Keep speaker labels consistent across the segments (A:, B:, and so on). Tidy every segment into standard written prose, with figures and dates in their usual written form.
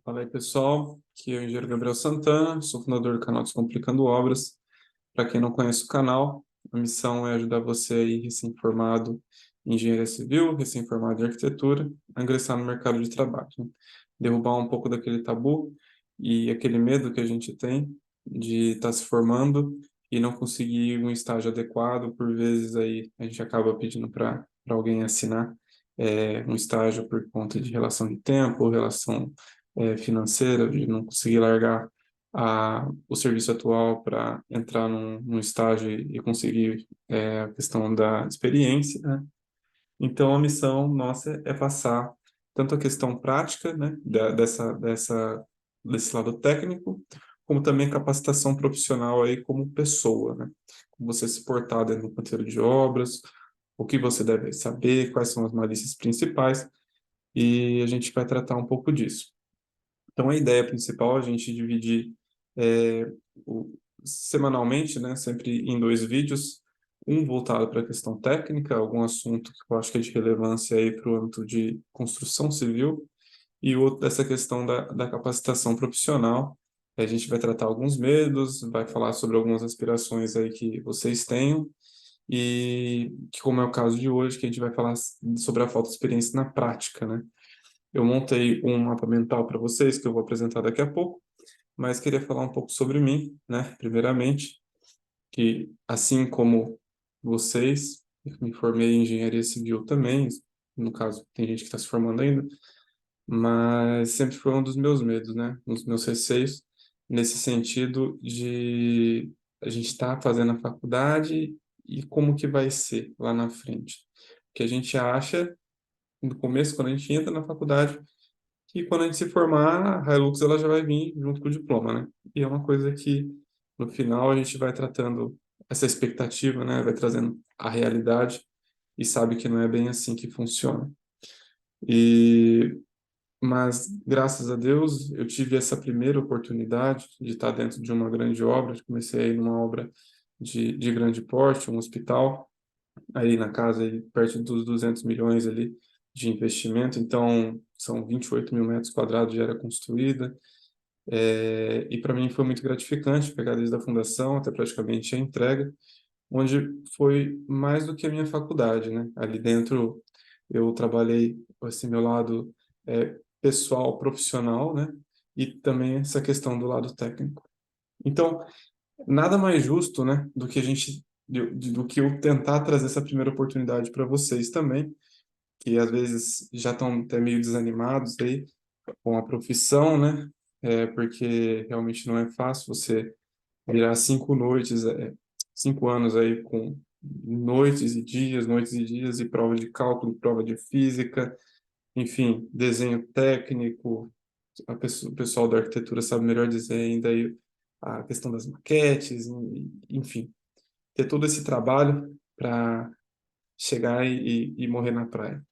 A: Fala aí, pessoal. Aqui é o engenheiro Gabriel Santana, sou fundador do canal Descomplicando Obras. Para quem não conhece o canal, a missão é ajudar você aí, recém-formado em engenharia civil, recém-formado em arquitetura, a ingressar no mercado de trabalho, né? Derrubar um pouco daquele tabu e aquele medo que a gente tem de estar se formando e não conseguir um estágio adequado. Por vezes aí a gente acaba pedindo para alguém assinar um estágio por conta de relação de tempo, relação financeira, de não conseguir largar o serviço atual para entrar num estágio e conseguir a questão da experiência, né? Então, a missão nossa é passar tanto a questão prática, né, desse lado técnico, como também capacitação profissional aí como pessoa, né? Como você se portar dentro do canteiro de obras, o que você deve saber, quais são as malícias principais, e a gente vai tratar um pouco disso. Então, a ideia principal é a gente dividir é, semanalmente, né, sempre em dois vídeos, um voltado para a questão técnica, algum assunto que eu acho que é de relevância aí para o âmbito de construção civil, e o outro dessa questão da capacitação profissional. A gente vai tratar alguns medos, vai falar sobre algumas aspirações aí que vocês tenham, e que, como é o caso de hoje, que a gente vai falar sobre a falta de experiência na prática, né? Eu montei um mapa mental para vocês, que eu vou apresentar daqui a pouco, mas queria falar um pouco sobre mim, né? Primeiramente, que assim como vocês, eu me formei em engenharia civil também, no caso, tem gente que está se formando ainda, mas sempre foi um dos meus medos, né? Um dos meus receios, nesse sentido de a gente estar fazendo a faculdade e como que vai ser lá na frente. Que a gente acha, no começo, quando a gente entra na faculdade, que quando a gente se formar, a Hilux ela já vai vir junto com o diploma, né? E é uma coisa que no final a gente vai tratando essa expectativa, né? Vai trazendo a realidade e sabe que não é bem assim que funciona. E mas graças a Deus eu tive essa primeira oportunidade de estar dentro de uma grande obra. Comecei aí numa obra de grande porte, um hospital aí na casa, aí, perto dos 200 milhões ali de investimento. Então, são 28 mil metros quadrados de área construída. E para mim foi muito gratificante pegar desde a fundação até praticamente a entrega, onde foi mais do que a minha faculdade, né? Ali dentro eu trabalhei esse meu lado pessoal, profissional, né? E também essa questão do lado técnico. Então, nada mais justo, né, do que a gente do que eu tentar trazer essa primeira oportunidade para vocês também, que às vezes já estão até meio desanimados aí com a profissão, né? Porque realmente não é fácil você virar 5 noites, 5 anos aí com noites e dias, e prova de cálculo, prova de física, enfim, desenho técnico. O pessoal da arquitetura sabe melhor dizer ainda aí a questão das maquetes, enfim, ter todo esse trabalho para chegar e morrer na praia.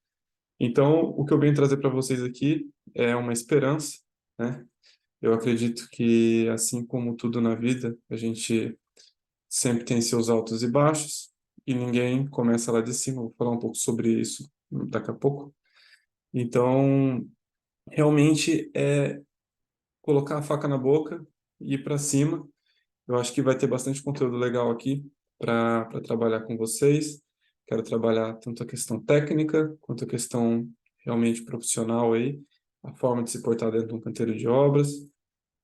A: Então, o que eu venho trazer para vocês aqui é uma esperança, né? Eu acredito que, assim como tudo na vida, a gente sempre tem seus altos e baixos, e ninguém começa lá de cima. Vou falar um pouco sobre isso daqui a pouco. Então, realmente é colocar a faca na boca e ir para cima. Eu acho que vai ter bastante conteúdo legal aqui para trabalhar com vocês. Quero trabalhar tanto a questão técnica quanto a questão realmente profissional aí, a forma de se portar dentro de um canteiro de obras.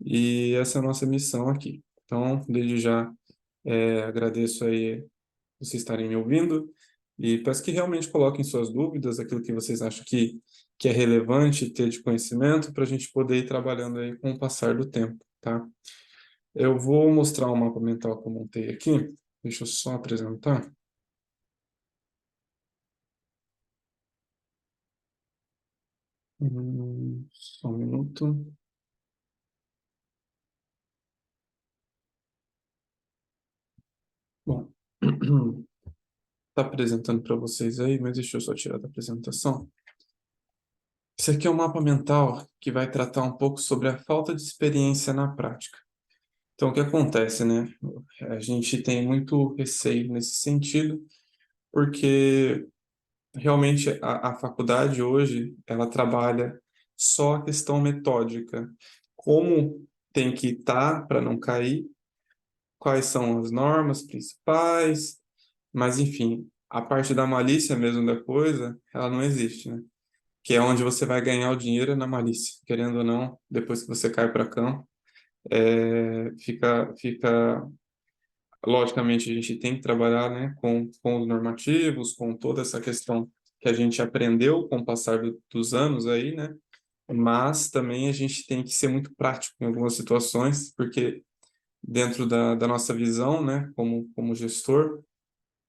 A: E essa é a nossa missão aqui. Então, desde já, agradeço aí vocês estarem me ouvindo e peço que realmente coloquem suas dúvidas, aquilo que vocês acham que é relevante ter de conhecimento para a gente poder ir trabalhando aí com o passar do tempo, tá? Eu vou mostrar o mapa mental que eu montei aqui. Deixa eu só apresentar. Só um minuto. Bom, está apresentando para vocês aí, mas deixa eu só tirar da apresentação. Esse aqui é um mapa mental que vai tratar um pouco sobre a falta de experiência na prática. Então, o que acontece, né? A gente tem muito receio nesse sentido, porque realmente a faculdade hoje, ela trabalha só a questão metódica. Como tem que estar para não cair, quais são as normas principais, mas enfim, a parte da malícia mesmo da coisa, ela não existe, né? Que é onde você vai ganhar o dinheiro na malícia, querendo ou não, depois que você cai para campo, fica logicamente, a gente tem que trabalhar, né, com os normativos, com toda essa questão que a gente aprendeu com o passar dos anos aí, né? Mas também a gente tem que ser muito prático em algumas situações, porque dentro da nossa visão, né, como gestor,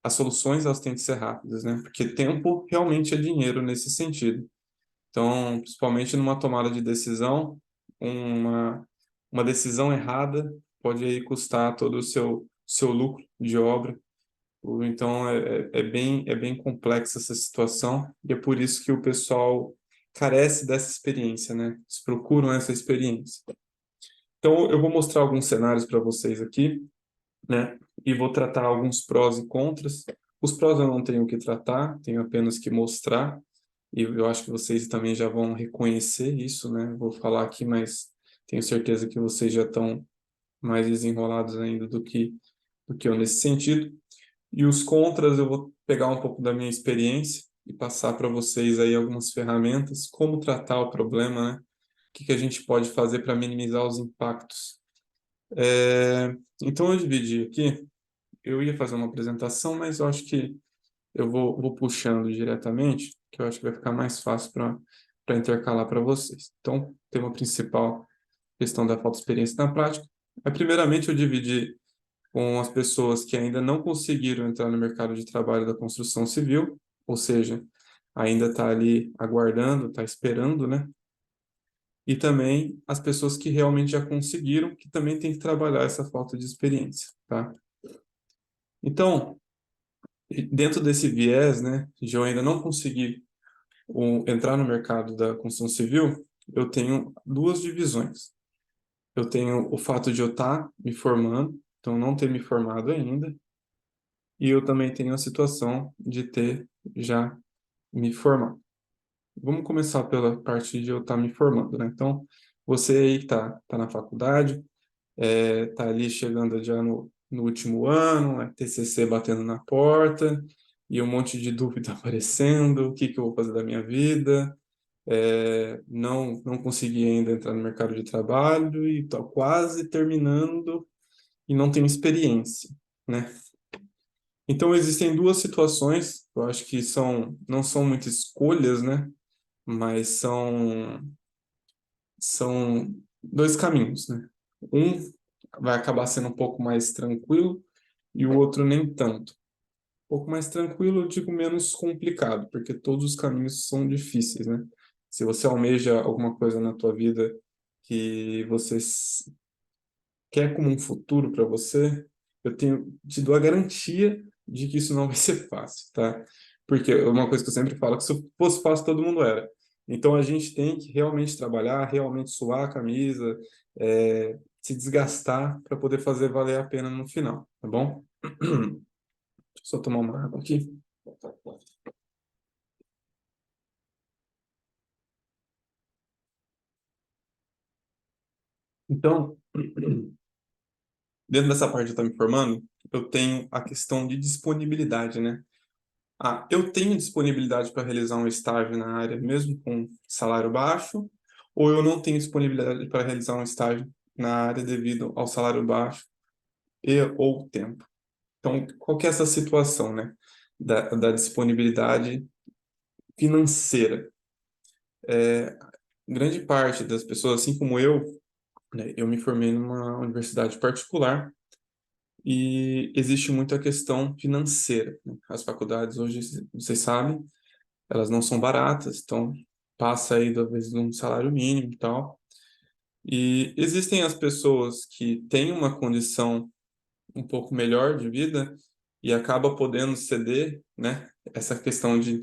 A: as soluções elas têm que ser rápidas, né? Porque tempo realmente é dinheiro nesse sentido. Então, principalmente numa tomada de decisão, uma decisão errada pode aí custar todo o seu lucro de obra. Então, é bem complexa essa situação e é por isso que o pessoal carece dessa experiência, né? Eles procuram essa experiência. Então, eu vou mostrar alguns cenários para vocês aqui, né? E vou tratar alguns prós e contras. Os prós eu não tenho que tratar, tenho apenas que mostrar. E eu acho que vocês também já vão reconhecer isso, né? Vou falar aqui, mas tenho certeza que vocês já estão mais desenrolados ainda do que eu nesse sentido. E os contras, eu vou pegar um pouco da minha experiência e passar para vocês aí algumas ferramentas, como tratar o problema, né? O que que a gente pode fazer para minimizar os impactos. Então, eu dividi aqui. Eu ia fazer uma apresentação, mas eu acho que eu vou puxando diretamente, que eu acho que vai ficar mais fácil para intercalar para vocês. Então, tema principal, questão da falta de experiência na prática. Primeiramente, eu dividi com as pessoas que ainda não conseguiram entrar no mercado de trabalho da construção civil, ou seja, ainda está ali aguardando, está esperando, né? E também as pessoas que realmente já conseguiram, que também tem que trabalhar essa falta de experiência, tá? Então, dentro desse viés, né, de eu ainda não conseguir entrar no mercado da construção civil, eu tenho duas divisões. Eu tenho o fato de eu estar me formando, então não ter me formado ainda, e eu também tenho a situação de ter já me formado. Vamos começar pela parte de eu estar me formando, né? Então, você aí que tá na faculdade, tá ali chegando já no último ano, TCC batendo na porta, e um monte de dúvida aparecendo, o que que eu vou fazer da minha vida, não consegui ainda entrar no mercado de trabalho e estou quase terminando e não tenho experiência, né? Então existem duas situações, eu acho que não são muitas escolhas, né? Mas são dois caminhos, né? Um vai acabar sendo um pouco mais tranquilo e o outro nem tanto. Um pouco mais tranquilo, eu digo menos complicado, porque todos os caminhos são difíceis, né? Se você almeja alguma coisa na tua vida que você quer como um futuro para você, eu te dou a garantia de que isso não vai ser fácil, tá? Porque uma coisa que eu sempre falo é que se fosse fácil, todo mundo era. Então a gente tem que realmente trabalhar, realmente suar a camisa, se desgastar para poder fazer valer a pena no final, tá bom? Deixa eu só tomar uma água aqui. Então, dentro dessa parte de estar me formando, eu tenho a questão de disponibilidade, né? Eu tenho disponibilidade para realizar um estágio na área, mesmo com salário baixo, ou eu não tenho disponibilidade para realizar um estágio na área devido ao salário baixo e ou tempo. Então, qual que é essa situação, né? Da disponibilidade financeira. Grande parte das pessoas, assim como eu, né, eu me formei numa universidade particular e existe muita questão financeira, né? As faculdades hoje, vocês sabem, elas não são baratas, então passa aí às vezes um salário mínimo e tal. E existem as pessoas que têm uma condição um pouco melhor de vida e acaba podendo ceder, né? Essa questão de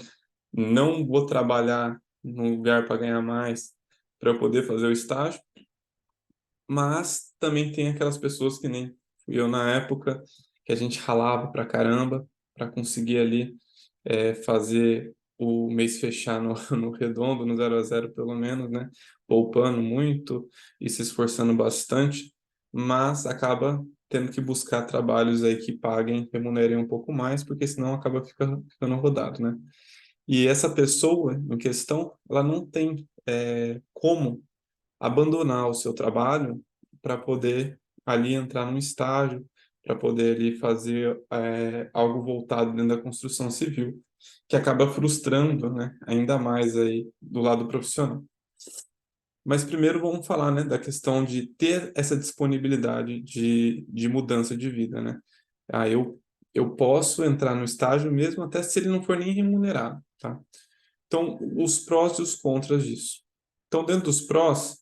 A: não vou trabalhar num lugar para ganhar mais para eu poder fazer o estágio, mas também tem aquelas pessoas que nem fui eu na época, que a gente ralava pra caramba para conseguir ali fazer o mês fechar no, no redondo, no 0 a 0 pelo menos, né? Poupando muito e se esforçando bastante, mas acaba tendo que buscar trabalhos aí que paguem, remunerem um pouco mais, porque senão acaba ficando rodado, né? E essa pessoa em questão, ela não tem como abandonar o seu trabalho para poder ali entrar num estágio, para poder ali fazer algo voltado dentro da construção civil, que acaba frustrando, né, ainda mais aí do lado profissional. Mas primeiro vamos falar, né, da questão de ter essa disponibilidade de mudança de vida, né? Eu posso entrar no estágio mesmo até se ele não for nem remunerado, tá? Então, os prós e os contras disso. Então, dentro dos prós,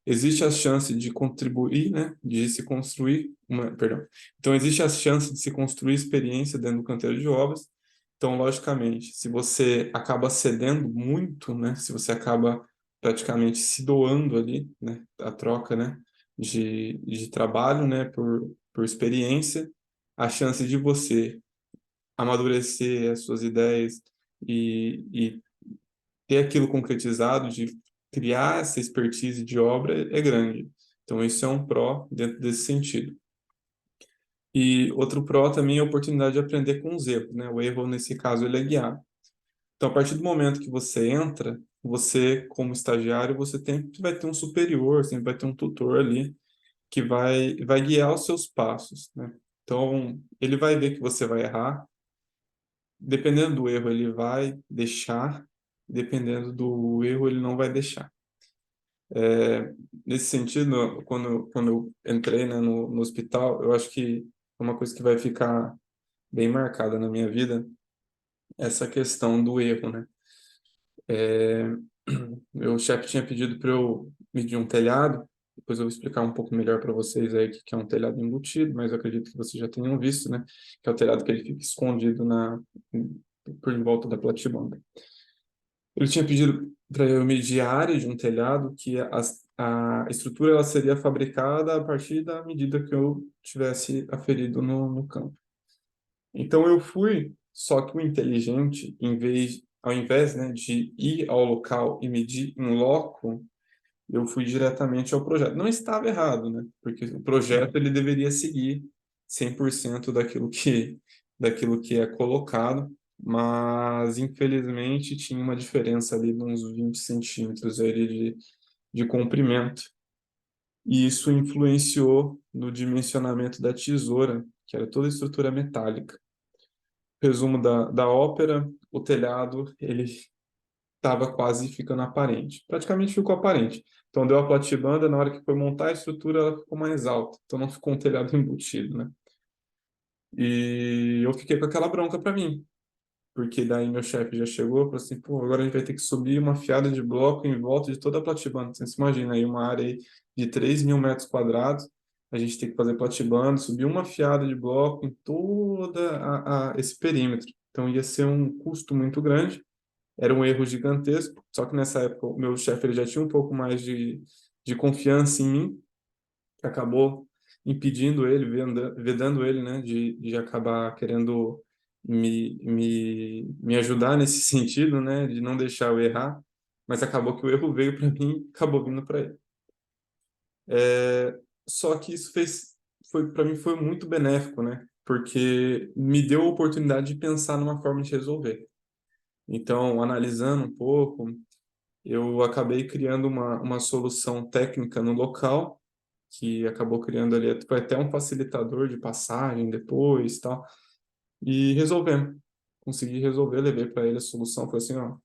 A: existe a chance de contribuir, né, de se construir perdão. Então, existe a chance de se construir experiência dentro do canteiro de obras. Então, logicamente, se você acaba cedendo muito, né, se você acaba praticamente se doando ali, né, a troca, né, de trabalho, né, por experiência, a chance de você amadurecer as suas ideias e ter aquilo concretizado, de criar essa expertise de obra é grande. Então, isso é um pró dentro desse sentido. E outro pró também é a oportunidade de aprender com os erros, né? O erro, nesse caso, ele é guiado. Então, a partir do momento que você entra, você, como estagiário, você sempre vai ter um superior, sempre vai ter um tutor ali que vai guiar os seus passos, né? Então, ele vai ver que você vai errar. Dependendo do erro, ele vai deixar. Dependendo do erro, ele não vai deixar. Nesse sentido, quando eu entrei, né, no hospital, eu acho que é uma coisa que vai ficar bem marcada na minha vida, essa questão do erro, né? É, meu chefe tinha pedido para eu medir um telhado, depois eu vou explicar um pouco melhor para vocês aí o que é um telhado embutido, mas eu acredito que vocês já tenham visto, né? Que é o telhado que ele fica escondido por em volta da platibanda. Ele tinha pedido para eu medir a área de um telhado, que a estrutura ela seria fabricada a partir da medida que eu tivesse aferido no campo. Então eu fui, só que o inteligente, ao invés, né, de ir ao local e medir em loco, eu fui diretamente ao projeto. Não estava errado, né? Porque o projeto ele deveria seguir 100% daquilo que é colocado, mas infelizmente tinha uma diferença ali de uns 20 centímetros ali de comprimento. E isso influenciou no dimensionamento da tesoura, que era toda estrutura metálica. Resumo da ópera, o telhado ele estava quase ficando aparente. Praticamente ficou aparente. Então deu a platibanda, na hora que foi montar a estrutura, ela ficou mais alta. Então não ficou um telhado embutido, né? E eu fiquei com aquela bronca para mim, porque daí meu chefe já chegou e falou assim, pô, agora a gente vai ter que subir uma fiada de bloco em volta de toda a platibanda. Você se imagina aí uma área aí de 3.000 metros quadrados, a gente tem que fazer platibanda, subir uma fiada de bloco em toda esse perímetro. Então ia ser um custo muito grande, era um erro gigantesco, só que nessa época o meu chefe ele já tinha um pouco mais de confiança em mim, que acabou impedindo ele, vedando ele, né, de acabar querendo me ajudar nesse sentido, né, de não deixar eu errar, mas acabou que o erro veio para mim e acabou vindo para ele. Só que isso foi para mim foi muito benéfico, né, porque me deu a oportunidade de pensar numa forma de resolver. Então, analisando um pouco, eu acabei criando uma solução técnica no local, que acabou criando ali foi até um facilitador de passagem depois, tal, e resolvemos. Consegui resolver, levei para ele a solução, falei assim, ó,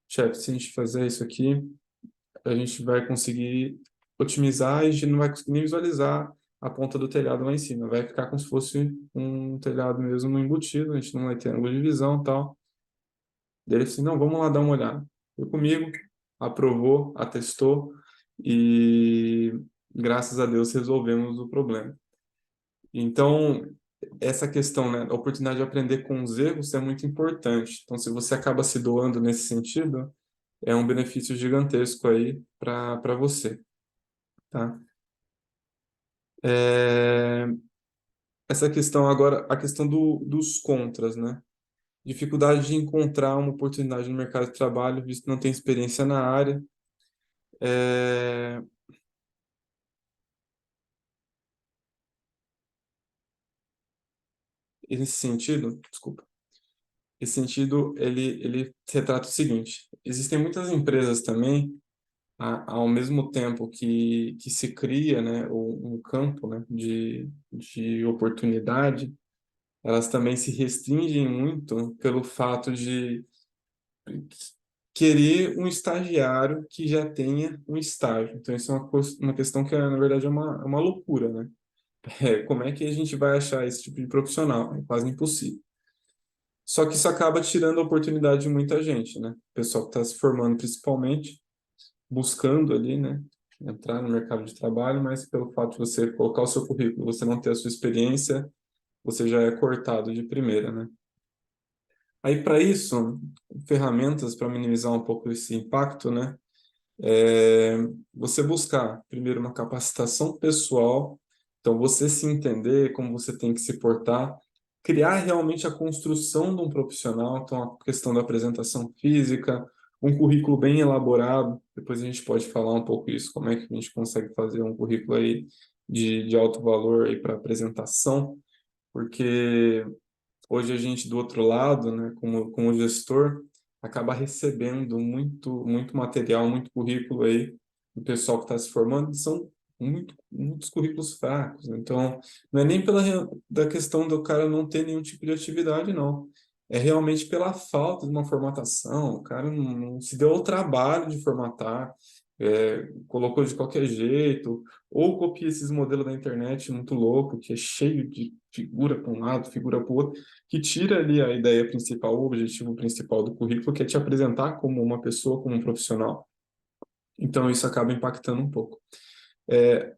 A: chefe, se a gente fizer isso aqui, a gente vai conseguir otimizar e a gente não vai conseguir nem visualizar a ponta do telhado lá em cima, vai ficar como se fosse um telhado mesmo embutido, a gente não vai ter ângulo de visão, tal. Daí ele disse, não, vamos lá dar uma olhada. Foi comigo, aprovou, atestou e graças a Deus resolvemos o problema. Então, essa questão, né, a oportunidade de aprender com os erros é muito importante. Então, se você acaba se doando nesse sentido, é um benefício gigantesco aí para você, tá? É, essa questão agora, a questão dos contras, né? dificuldade de encontrar uma oportunidade no mercado de trabalho, visto que não tem experiência na área. É, e nesse sentido, desculpa, esse sentido, ele retrata o seguinte: existem muitas empresas também, ao mesmo tempo que se cria, né, um campo, né, de oportunidade, elas também se restringem muito pelo fato de querer um estagiário que já tenha um estágio. Então, isso é uma questão que, na verdade, é uma loucura, né? Como é que a gente vai achar esse tipo de profissional? É quase impossível. Só que isso acaba tirando a oportunidade de muita gente, né? O pessoal que está se formando, principalmente, buscando ali, né? Entrar no mercado de trabalho, mas pelo fato de você colocar o seu currículo, você não ter a sua experiência, você já é cortado de primeira, né? Aí, para isso, ferramentas para minimizar um pouco esse impacto, né? É você buscar, primeiro, uma capacitação pessoal, então você se entender como você tem que se portar, criar realmente a construção de um profissional, então a questão da apresentação física, um currículo bem elaborado, depois a gente pode falar um pouco isso, como é que a gente consegue fazer um currículo aí de alto valor aí para apresentação, porque hoje a gente do outro lado, né, como gestor, acaba recebendo muito material, muito currículo aí do pessoal que está se formando, são muitos currículos fracos. Então, não é nem da questão do cara não ter nenhum tipo de atividade, não. É realmente pela falta de uma formatação. O cara não se deu ao trabalho de formatar, colocou de qualquer jeito, ou copia esses modelos da internet muito louco, que é cheio de figura para um lado, figura para o outro, que tira ali a ideia principal, o objetivo principal do currículo, que é te apresentar como uma pessoa, como um profissional. Então, isso acaba impactando um pouco.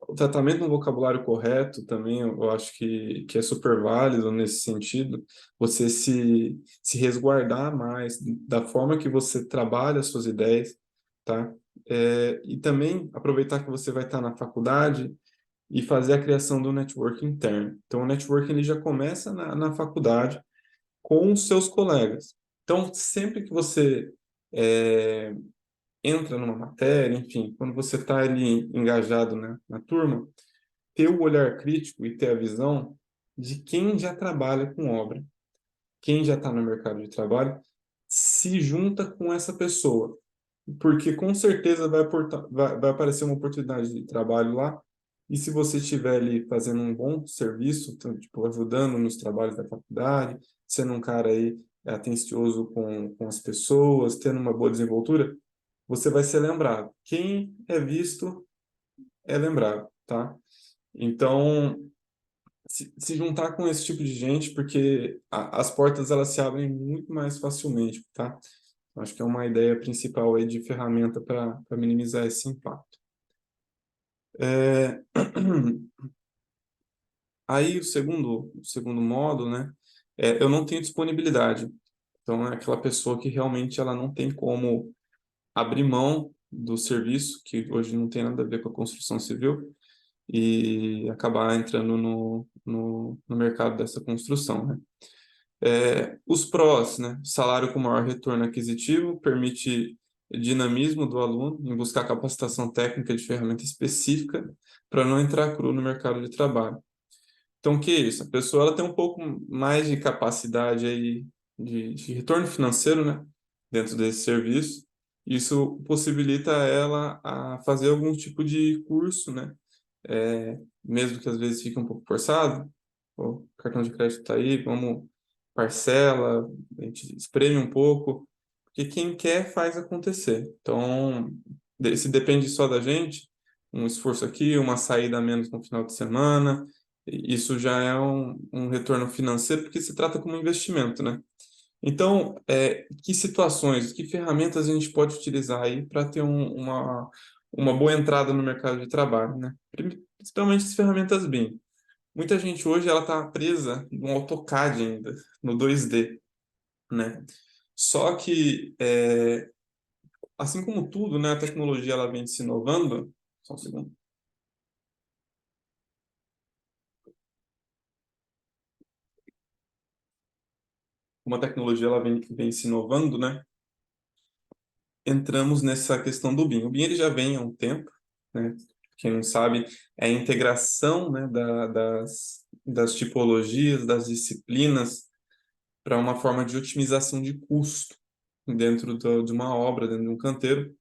A: O tratamento no vocabulário correto também, eu acho que é super válido nesse sentido. Você se resguardar mais da forma que você trabalha as suas ideias, tá? E também aproveitar que você vai estar na faculdade e fazer a criação do network interno. Então, o networking ele já começa na faculdade, com os seus colegas. Então, sempre que você é, entra numa matéria, enfim, quando você está ali engajado, né, na turma, ter o olhar crítico e ter a visão de quem já trabalha com obra, quem já está no mercado de trabalho, se junta com essa pessoa, porque com certeza vai aparecer uma oportunidade de trabalho lá, e se você estiver ali fazendo um bom serviço, então, tipo, ajudando nos trabalhos da faculdade, sendo um cara aí atencioso com as pessoas, tendo uma boa desenvoltura, você vai ser lembrado. Quem é visto é lembrado, tá? Então, se juntar com esse tipo de gente, porque as portas elas se abrem muito mais facilmente, tá? Acho que é uma ideia principal aí de ferramenta para minimizar esse impacto. É, Aí o segundo modo, né? Eu não tenho disponibilidade. Então é aquela pessoa que realmente ela não tem como abrir mão do serviço, que hoje não tem nada a ver com a construção civil, e acabar entrando no mercado dessa construção, né? Os prós, né? Salário com maior retorno aquisitivo permite dinamismo do aluno em buscar capacitação técnica de ferramenta específica para não entrar cru no mercado de trabalho. Então, o que é isso? A pessoa ela tem um pouco mais de capacidade aí de retorno financeiro, né? Dentro desse serviço. Isso possibilita ela a fazer algum tipo de curso, né? Mesmo que às vezes fique um pouco forçado, o cartão de crédito está aí, vamos parcela, a gente espreme um pouco, porque quem quer faz acontecer. Então, se depende só da gente, um esforço aqui, uma saída a menos no final de semana, isso já é um retorno financeiro, porque se trata como um investimento, né? Então, que situações, que ferramentas a gente pode utilizar aí para ter uma boa entrada no mercado de trabalho, né? Principalmente as ferramentas BIM. Muita gente hoje ela está presa no AutoCAD ainda, no 2D, né? Só que, assim como tudo, né, a tecnologia ela vem se inovando. Só um segundo. como a tecnologia ela vem se inovando, né? Entramos nessa questão do BIM. O BIM ele já vem há um tempo, né? Quem não sabe, é a integração, né, das tipologias, das disciplinas para uma forma de otimização de custo dentro de uma obra, dentro de um canteiro.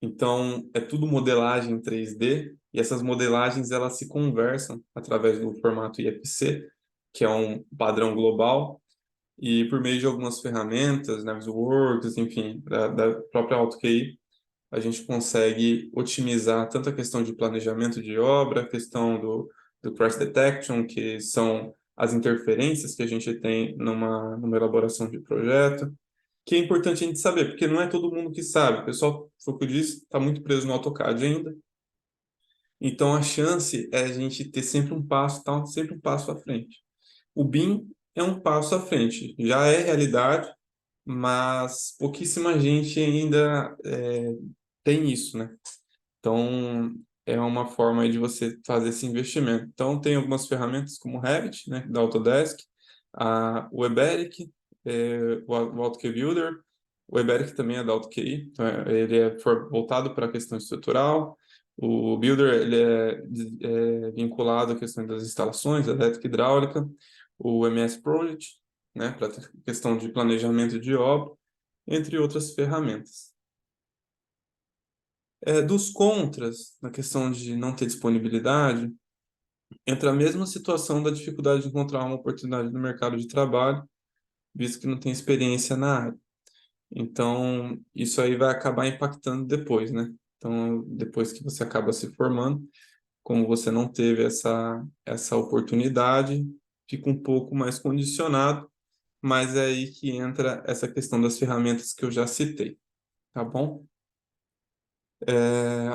A: Então, é tudo modelagem 3D, e essas modelagens elas se conversam através do formato IFC, que é um padrão global, e por meio de algumas ferramentas, Navisworks, enfim, da própria AutoQI, a gente consegue otimizar tanto a questão de planejamento de obra, a questão do crash detection, que são as interferências que a gente tem numa elaboração de projeto, que é importante a gente saber, porque não é todo mundo que sabe. O pessoal, foi o que eu disse, está muito preso no AutoCAD ainda. Então, a chance é a gente ter sempre um passo, tá? Sempre um passo à frente. O BIM é um passo à frente. Já é realidade, mas pouquíssima gente ainda tem isso, né? Então, é uma forma aí de você fazer esse investimento. Então, tem algumas ferramentas como o Revit, né, da Autodesk, o Eberic, o AutoCAD Builder. O Eberic também é da AutoCAD, então ele é voltado para a questão estrutural. O Builder ele é vinculado à questão das instalações, elétrica e hidráulica. O MS Project, né, para a questão de planejamento de obra, entre outras ferramentas. Dos contras, na questão de não ter disponibilidade, entra a mesma situação da dificuldade de encontrar uma oportunidade no mercado de trabalho, visto que não tem experiência na área. Então, isso aí vai acabar impactando depois, né? Então, depois que você acaba se formando, como você não teve essa oportunidade, fica um pouco mais condicionado, mas é aí que entra essa questão das ferramentas que eu já citei, tá bom?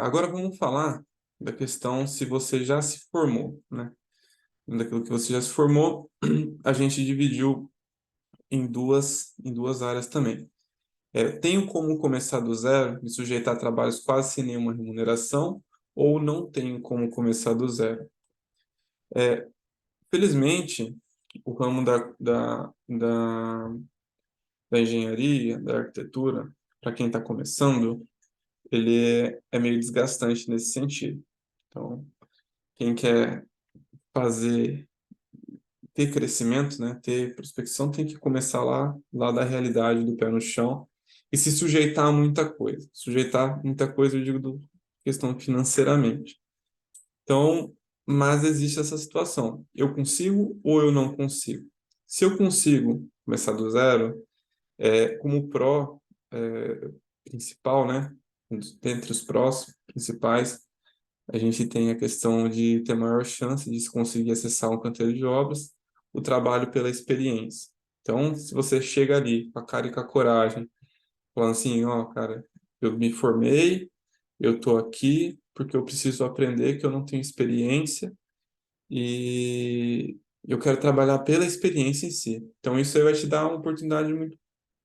A: Agora vamos falar da questão se você já se formou, né? Daquilo que você já se formou, a gente dividiu em duas áreas também. Tenho como começar do zero, me sujeitar a trabalhos quase sem nenhuma remuneração, ou não tenho como começar do zero? Felizmente, o ramo da engenharia, da arquitetura, para quem está começando, ele é meio desgastante nesse sentido. Então, quem quer fazer ter crescimento, né, ter prospecção, tem que começar lá da realidade, do pé no chão, e se sujeitar a muita coisa. Sujeitar muita coisa, eu digo, questão financeiramente. Então, mas existe essa situação. Eu consigo ou eu não consigo? Se eu consigo começar do zero, como pró principal, né, dentre os prós principais, a gente tem a questão de ter maior chance de se conseguir acessar um canteiro de obras, o trabalho pela experiência. Então, se você chega ali com a cara e com a coragem, falando assim, ó, cara, eu me formei, eu tô aqui porque eu preciso aprender, que eu não tenho experiência e eu quero trabalhar pela experiência em si. Então, isso aí vai te dar uma oportunidade muito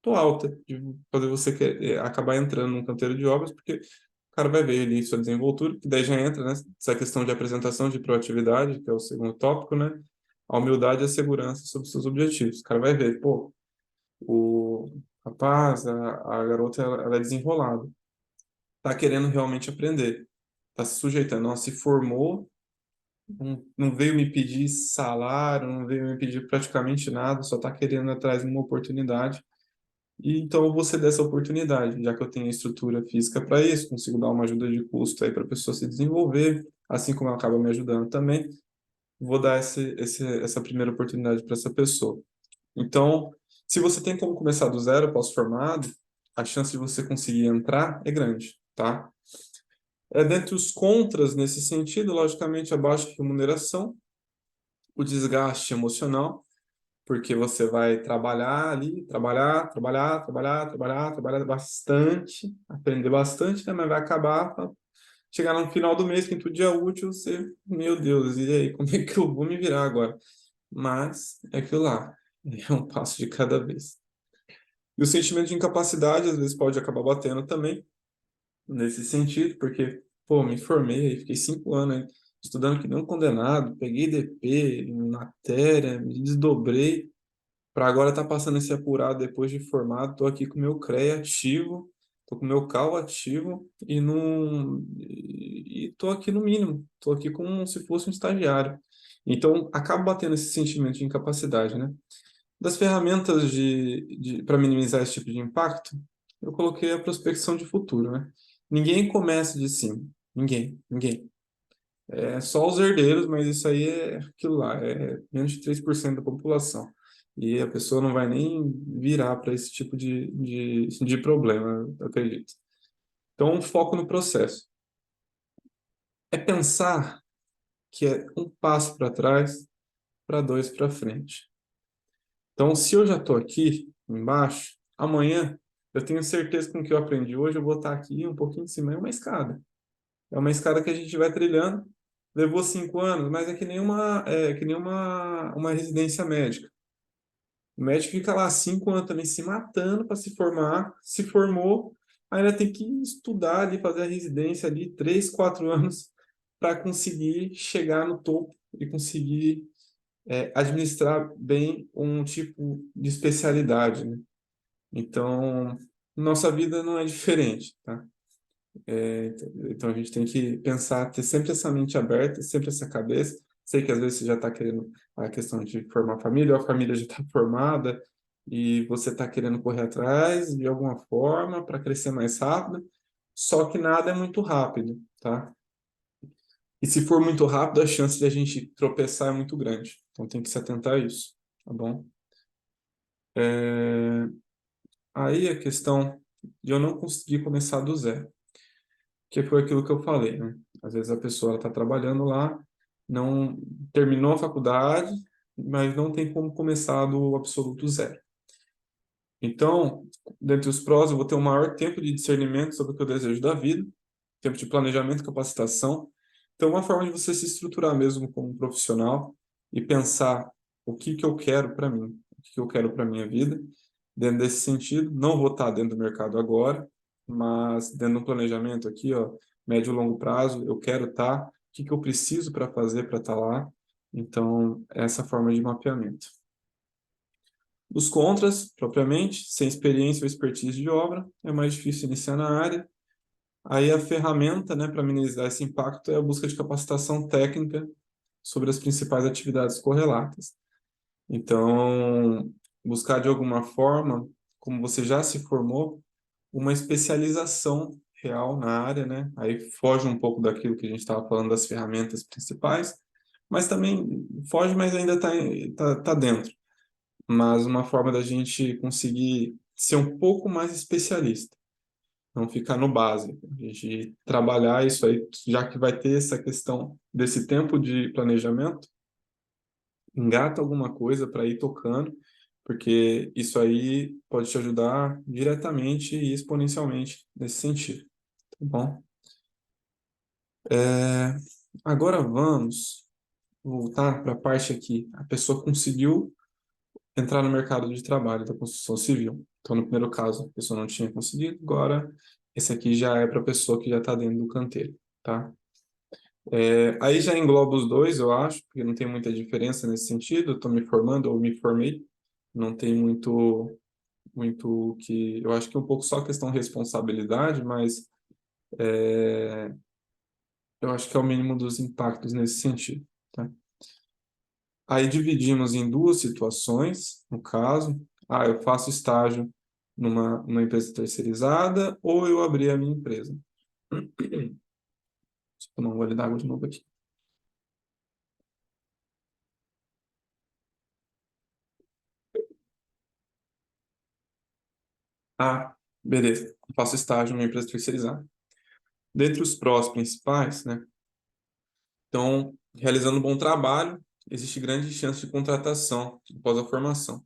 A: alta de fazer você acabar entrando num canteiro de obras, porque o cara vai ver ali sua desenvoltura, que daí já entra, né? Essa questão de apresentação de proatividade, que é o segundo tópico, né? A humildade e a segurança sobre seus objetivos. O cara vai ver, pô, o rapaz, a garota, ela é desenrolada, tá querendo realmente aprender, tá se sujeitando, não se formou, não veio me pedir salário, não veio me pedir praticamente nada, só tá querendo atrás de uma oportunidade. E então eu vou ceder essa oportunidade, já que eu tenho a estrutura física para isso, consigo dar uma ajuda de custo aí para a pessoa se desenvolver, assim como ela acaba me ajudando também, vou dar essa primeira oportunidade para essa pessoa. Então, se você tem como começar do zero, pós-formado, a chance de você conseguir entrar é grande, tá? Dentre os contras nesse sentido, logicamente, a baixa remuneração, o desgaste emocional, porque você vai trabalhar ali, trabalhar bastante, aprender bastante, né? Mas vai acabar, chegar no final do mês, quinto dia útil, você, meu Deus, e aí, como é que eu vou me virar agora? Mas é aquilo lá, é um passo de cada vez. E o sentimento de incapacidade, às vezes, pode acabar batendo também, nesse sentido, porque, pô, me formei, fiquei 5 anos aí, estudando que nem um condenado, peguei DP, matéria, me desdobrei, para agora estar passando esse apurado depois de formado, estou aqui com o meu CREA ativo, estou com o meu CAL ativo e estou aqui no mínimo, estou aqui como se fosse um estagiário. Então, acaba batendo esse sentimento de incapacidade, né? Das ferramentas para minimizar esse tipo de impacto, eu coloquei a prospecção de futuro, né? Ninguém começa de cima, ninguém. É só os herdeiros, mas isso aí é aquilo lá, é menos de 3% da população. E a pessoa não vai nem virar para esse tipo de problema, eu acredito. Então, foco no processo. É pensar que é um passo para trás, para dois para frente. Então, se eu já estou aqui embaixo, amanhã eu tenho certeza que com o que eu aprendi hoje eu vou estar aqui um pouquinho em cima. É uma escada. É uma escada que a gente vai trilhando. Levou 5 anos, mas é que nem uma residência médica. O médico fica lá 5 anos também se matando para se formar. Se formou, ainda tem que estudar ali, fazer a residência ali, 3, 4 anos, para conseguir chegar no topo e conseguir administrar bem um tipo de especialidade, né? Então, nossa vida não é diferente, tá? Então a gente tem que pensar, ter sempre essa mente aberta, sempre essa cabeça. Sei que às vezes você já está querendo a questão de formar família, ou a família já está formada e você está querendo correr atrás de alguma forma para crescer mais rápido, só que nada é muito rápido, tá? E se for muito rápido, a chance de a gente tropeçar é muito grande. Então tem que se atentar a isso, tá bom? É, Aí a questão de eu não conseguir começar do zero, que foi aquilo que eu falei, né? Às vezes a pessoa está trabalhando lá, não terminou a faculdade, mas não tem como começar do absoluto zero. Então, dentre os prós, eu vou ter um maior tempo de discernimento sobre o que eu desejo da vida, tempo de planejamento, capacitação. Então, uma forma de você se estruturar mesmo como profissional e pensar o que que eu quero para mim, o que que eu quero para minha vida. Dentro desse sentido, não vou estar dentro do mercado agora, mas dentro do planejamento aqui, ó, médio e longo prazo, eu quero estar, o que que eu preciso para fazer para estar lá. Então, essa forma de mapeamento. Os contras, propriamente, sem experiência ou expertise de obra, é mais difícil iniciar na área. Aí a ferramenta, né, para minimizar esse impacto é a busca de capacitação técnica sobre as principais atividades correlatas. Então, buscar de alguma forma, como você já se formou, uma especialização real na área, né? Aí foge um pouco daquilo que a gente estava falando das ferramentas principais, mas também foge, mas ainda tá dentro. Mas uma forma da gente conseguir ser um pouco mais especialista, não ficar no básico. A gente trabalhar isso aí, já que vai ter essa questão desse tempo de planejamento, engata alguma coisa para ir tocando, porque isso aí pode te ajudar diretamente e exponencialmente nesse sentido, tá bom? É, Agora vamos voltar para a parte aqui. A pessoa conseguiu entrar no mercado de trabalho da construção civil. Então, no primeiro caso, a pessoa não tinha conseguido, agora esse aqui já é para a pessoa que já está dentro do canteiro, tá? Aí já engloba os dois, eu acho, porque não tem muita diferença nesse sentido. Estou me formando ou me formei, não tem muito que. Eu acho que é um pouco só questão de responsabilidade, mas eu acho que é o mínimo dos impactos nesse sentido, tá? Aí dividimos em duas situações, no caso. Eu faço estágio numa empresa terceirizada ou eu abri a minha empresa. Deixa eu tomar um gole d'água de novo aqui. Beleza. Eu faço estágio numa empresa terceirizada. Dentre os prós principais, né? Então, realizando um bom trabalho, existe grande chance de contratação após a formação.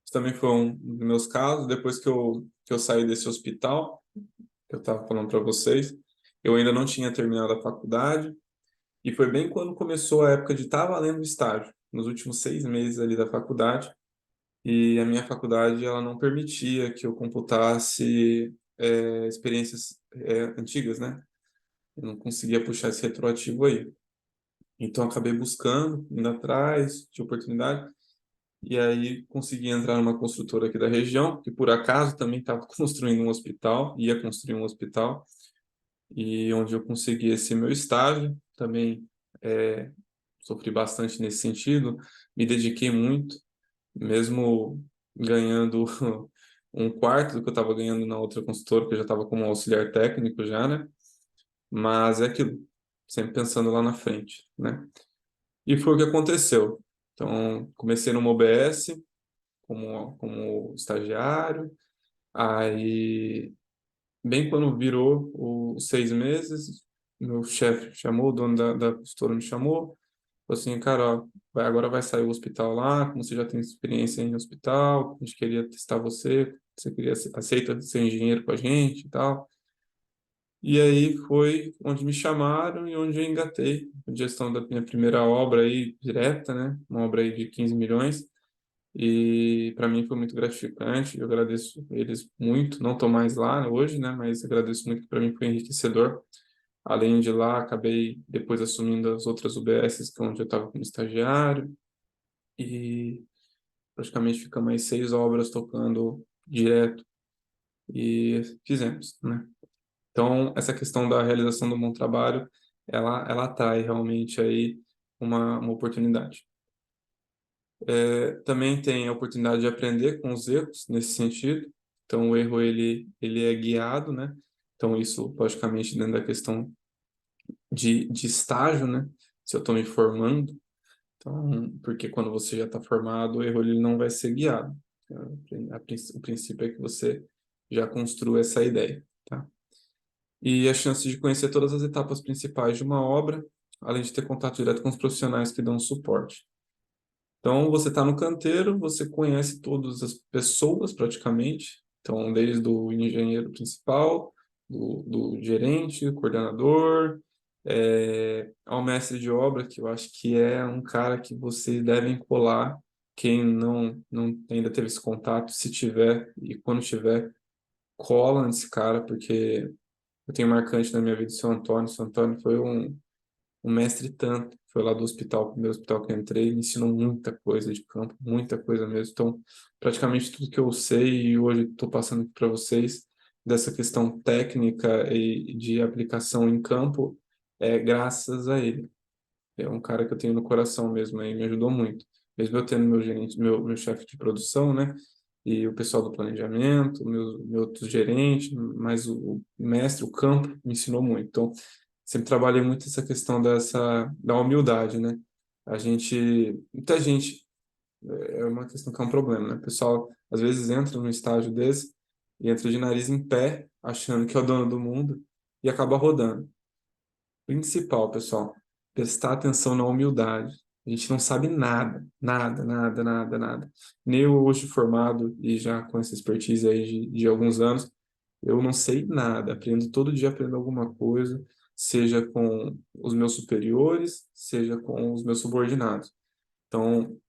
A: Isso também foi um dos meus casos. Depois que eu saí desse hospital, que eu estava falando para vocês, eu ainda não tinha terminado a faculdade, e foi bem quando começou a época de estar valendo o estágio, nos últimos 6 meses ali da faculdade, e a minha faculdade ela não permitia que eu computasse experiências antigas, né? Eu não conseguia puxar esse retroativo aí. Então, acabei buscando, indo atrás de oportunidade. E aí consegui entrar numa construtora aqui da região, que por acaso também estava construindo um hospital, ia construir um hospital, e onde eu consegui esse meu estágio. Também é, sofri bastante nesse sentido, me dediquei muito, mesmo ganhando um quarto do que eu estava ganhando na outra consultora, que eu já estava como auxiliar técnico já, né? Mas é aquilo, sempre pensando lá na frente, né? E foi o que aconteceu. Então, comecei numa OBS como estagiário, aí, bem quando virou os 6 meses, meu chefe chamou, o dono da consultora me chamou, falou assim, cara, ó, agora vai sair o hospital lá, como você já tem experiência em hospital, a gente queria testar você, você queria, aceita ser engenheiro com a gente e tal. E aí foi onde me chamaram e onde eu engatei a gestão da minha primeira obra aí direta, né? Uma obra aí de 15 milhões. E para mim foi muito gratificante. Eu agradeço eles muito. Não estou mais lá hoje, né? Mas agradeço muito, que para mim foi enriquecedor. Além de lá, acabei depois assumindo as outras UBSs, que é onde eu estava como estagiário. E praticamente ficamos aí 6 obras tocando direto e fizemos, né? Então, essa questão da realização do bom trabalho, ela atrai realmente aí uma oportunidade. Também tem a oportunidade de aprender com os erros nesse sentido. Então, o erro ele é guiado, né? Então, isso, logicamente, dentro da questão de estágio, né? Se eu estou me formando, então, porque quando você já está formado, o erro ele não vai ser guiado. O princípio é que você já construa essa ideia, tá? E a chance de conhecer todas as etapas principais de uma obra, além de ter contato direto com os profissionais que dão suporte. Então, você está no canteiro, você conhece todas as pessoas praticamente, então, desde o engenheiro principal, do gerente, coordenador, ao mestre de obra, que eu acho que é um cara que vocês devem colar, quem não ainda teve esse contato, se tiver e quando tiver, cola nesse cara, porque eu tenho marcante na minha vida o seu Antônio. O seu Antônio foi um mestre tanto. Foi lá do hospital, o primeiro hospital que eu entrei, me ensinou muita coisa de campo, muita coisa mesmo. Então, praticamente tudo que eu sei e hoje estou passando para vocês dessa questão técnica e de aplicação em campo é graças a ele. É um cara que eu tenho no coração mesmo, aí me ajudou muito. Mesmo eu tendo meu gerente, meu chefe de produção, né? E o pessoal do planejamento, meu outro gerente, mas o mestre, o campo, me ensinou muito. Então, sempre trabalhei muito essa questão da humildade, né? Muita gente, é uma questão que é um problema, né? O pessoal, às vezes, entra num estágio desse e entra de nariz em pé, achando que é o dono do mundo e acaba rodando. Principal, pessoal, prestar atenção na humildade. A gente não sabe nada, nada, nada, nada, nada. Nem eu hoje formado e já com essa expertise aí de alguns anos, eu não sei nada. Aprendo todo dia, aprendo alguma coisa, seja com os meus superiores, seja com os meus subordinados. Então,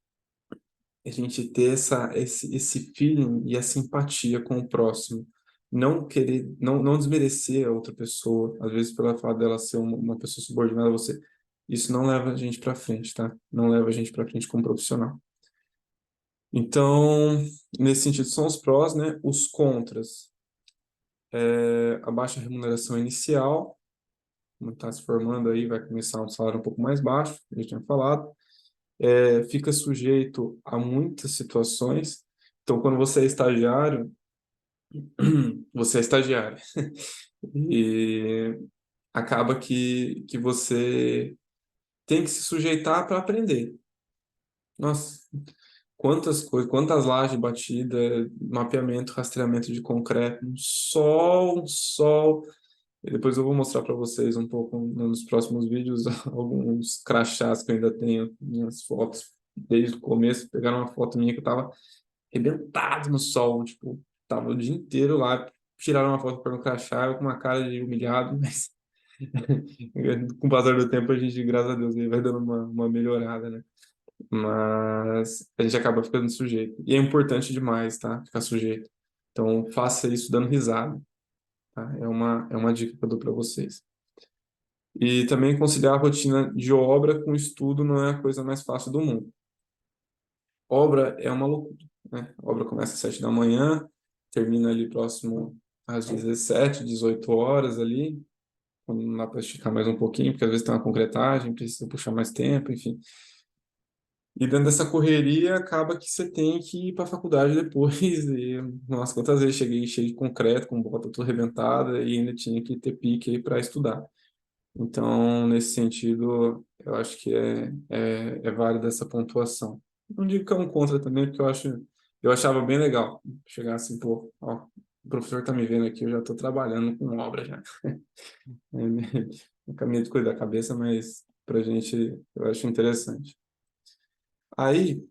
A: a gente ter esse feeling e essa empatia com o próximo. Não querer, não desmerecer a outra pessoa, às vezes pela fato dela ser uma pessoa subordinada a você. Isso não leva a gente para frente, tá? Não leva a gente para frente como profissional. Então, nesse sentido, são os prós, né? Os contras. A baixa remuneração inicial, como está se formando aí, vai começar um salário um pouco mais baixo, a gente tinha falado. Fica sujeito a muitas situações. Então, quando você é estagiário, você é estagiário. E acaba que você tem que se sujeitar para aprender. Nossa, quantas coisas, quantas lajes batidas, mapeamento, rastreamento de concreto, um sol. E depois eu vou mostrar para vocês um pouco nos próximos vídeos alguns crachás que eu ainda tenho, minhas fotos desde o começo. Pegaram uma foto minha que eu estava arrebentado no sol, tipo, tava o dia inteiro lá, tiraram uma foto para no crachá, eu com uma cara de humilhado, mas com o passar do tempo a gente, graças a Deus, aí vai dando uma melhorada, né? Mas a gente acaba ficando sujeito. E é importante demais, tá? Ficar sujeito. Então, faça isso dando risada, tá? É uma dica que eu dou para vocês. E também conciliar a rotina de obra com estudo não é a coisa mais fácil do mundo. Obra é uma loucura, né? A obra começa às 7 da manhã, termina ali próximo às 17, 18 horas ali, quando não dá para esticar mais um pouquinho, porque às vezes tem uma concretagem, precisa puxar mais tempo, enfim. E dentro dessa correria, acaba que você tem que ir para a faculdade depois. E, nossa, quantas vezes cheguei cheio de concreto, com bota toda arrebentada, e ainda tinha que ter pique aí para estudar. Então, nesse sentido, eu acho que é válida essa pontuação. Não digo que é um contra também, porque eu achava bem legal chegar assim, pô, ó, o professor tá me vendo aqui, eu já estou trabalhando com obra já. É caminho de cuidar da cabeça, mas pra gente eu acho interessante. Aí,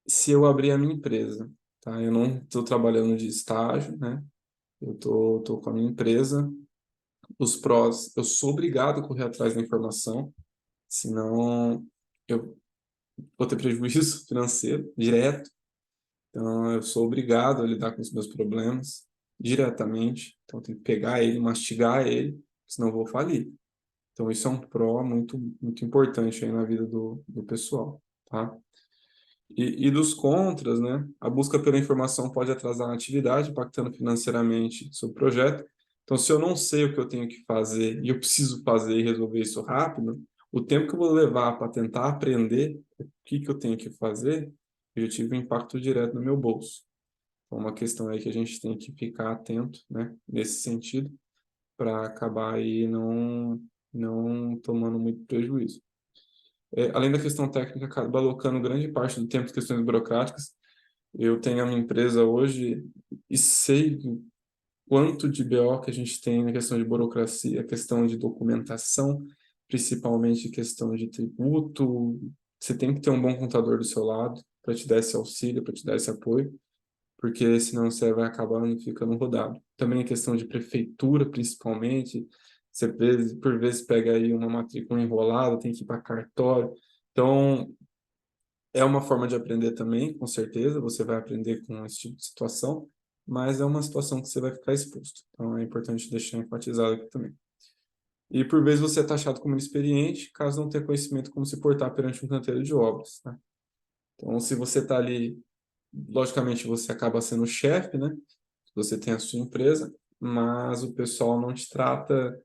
A: se eu abrir a minha empresa, tá? Eu não estou trabalhando de estágio, né? Eu tô com a minha empresa. Os prós, eu sou obrigado a correr atrás da informação, senão eu vou ter prejuízo financeiro direto. Então, eu sou obrigado a lidar com os meus problemas diretamente. Então, eu tenho que pegar ele, mastigar ele, senão eu vou falir. Então, isso é um pró muito importante aí na vida do pessoal, tá? E dos contras, né? A busca pela informação pode atrasar a atividade, impactando financeiramente sobre o projeto. Então, se eu não sei o que eu tenho que fazer e eu preciso fazer e resolver isso rápido, o tempo que eu vou levar para tentar aprender o que eu tenho que fazer, eu já tive um impacto direto no meu bolso. Então, uma questão aí que a gente tem que ficar atento, né? Nesse sentido, para acabar aí não tomando muito prejuízo. Além da questão técnica, acaba alocando grande parte do tempo em questões burocráticas. Eu tenho a minha empresa hoje e sei o quanto de BO que a gente tem na questão de burocracia, questão de documentação, principalmente questão de tributo. Você tem que ter um bom contador do seu lado para te dar esse auxílio, para te dar esse apoio, porque senão você vai acabando ficando rodado. Também a questão de prefeitura, principalmente, você por vezes pega aí uma matrícula enrolada, tem que ir para cartório. Então, é uma forma de aprender também, com certeza, você vai aprender com esse tipo de situação, mas é uma situação que você vai ficar exposto. Então, é importante deixar enfatizado aqui também. E, por vezes, você é taxado como inexperiente, caso não tenha conhecimento como se portar perante um canteiro de obras, né? Então, se você está ali, logicamente, você acaba sendo o chefe, né? Você tem a sua empresa, mas o pessoal não te trata,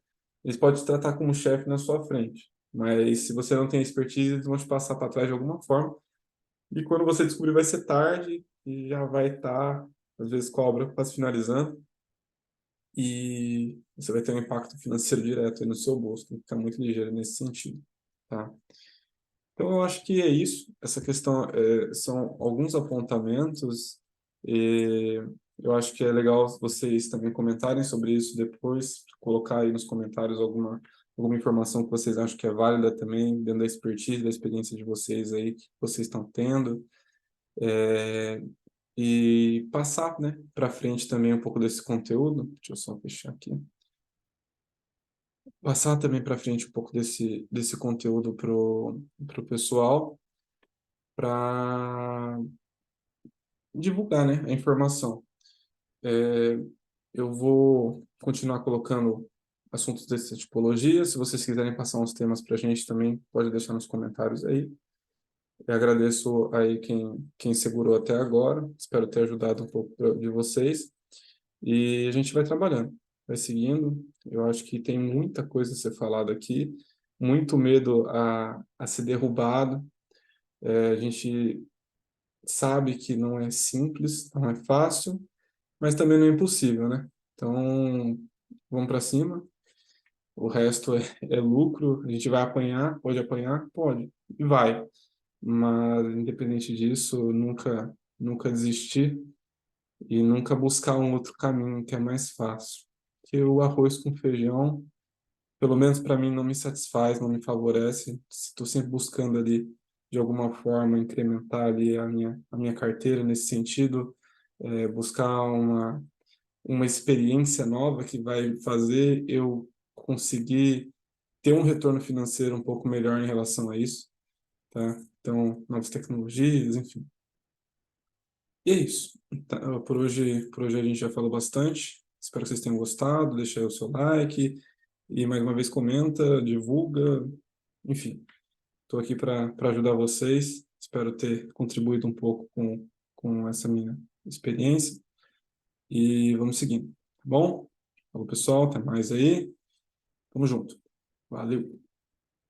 A: eles podem te tratar como chefe na sua frente, mas se você não tem expertise, eles vão te passar para trás de alguma forma, e quando você descobrir vai ser tarde e já vai estar, às vezes, com a obra quase finalizando, e você vai ter um impacto financeiro direto aí no seu bolso, tem que ficar muito ligeiro nesse sentido, tá? Então, eu acho que é isso. Essa questão são alguns apontamentos, e eu acho que é legal vocês também comentarem sobre isso depois, colocar aí nos comentários alguma informação que vocês acham que é válida também, dentro da expertise, da experiência de vocês aí, que vocês estão tendo, e passar, né, para frente também um pouco desse conteúdo. Deixa eu só fechar aqui. Passar também para frente um pouco desse conteúdo pro pessoal, para divulgar, né, a informação. Eu vou continuar colocando assuntos dessa tipologia. Se vocês quiserem passar uns temas para a gente também, pode deixar nos comentários aí. Eu agradeço aí quem segurou até agora. Espero ter ajudado um pouco de vocês. E a gente vai trabalhando, vai seguindo. Eu acho que tem muita coisa a ser falada aqui, muito medo a ser derrubado. A gente sabe que não é simples, não é fácil, mas também não é impossível, né? Então, vamos para cima. O resto é lucro. A gente vai apanhar, pode apanhar, pode, e vai. Mas, independente disso, nunca desistir e nunca buscar um outro caminho que é mais fácil. Que o arroz com feijão, pelo menos para mim, não me satisfaz, não me favorece. Estou sempre buscando ali, de alguma forma, incrementar ali a minha carteira nesse sentido, buscar uma experiência nova que vai fazer eu conseguir ter um retorno financeiro um pouco melhor em relação a isso, tá? Então, novas tecnologias, enfim. E é isso. Tá, por hoje a gente já falou bastante. Espero que vocês tenham gostado. Deixa aí o seu like e mais uma vez comenta, divulga, enfim. Estou aqui para ajudar vocês. Espero ter contribuído um pouco com essa minha experiência. E vamos seguindo, tá bom? Falou, pessoal, até mais aí. Tamo junto. Valeu.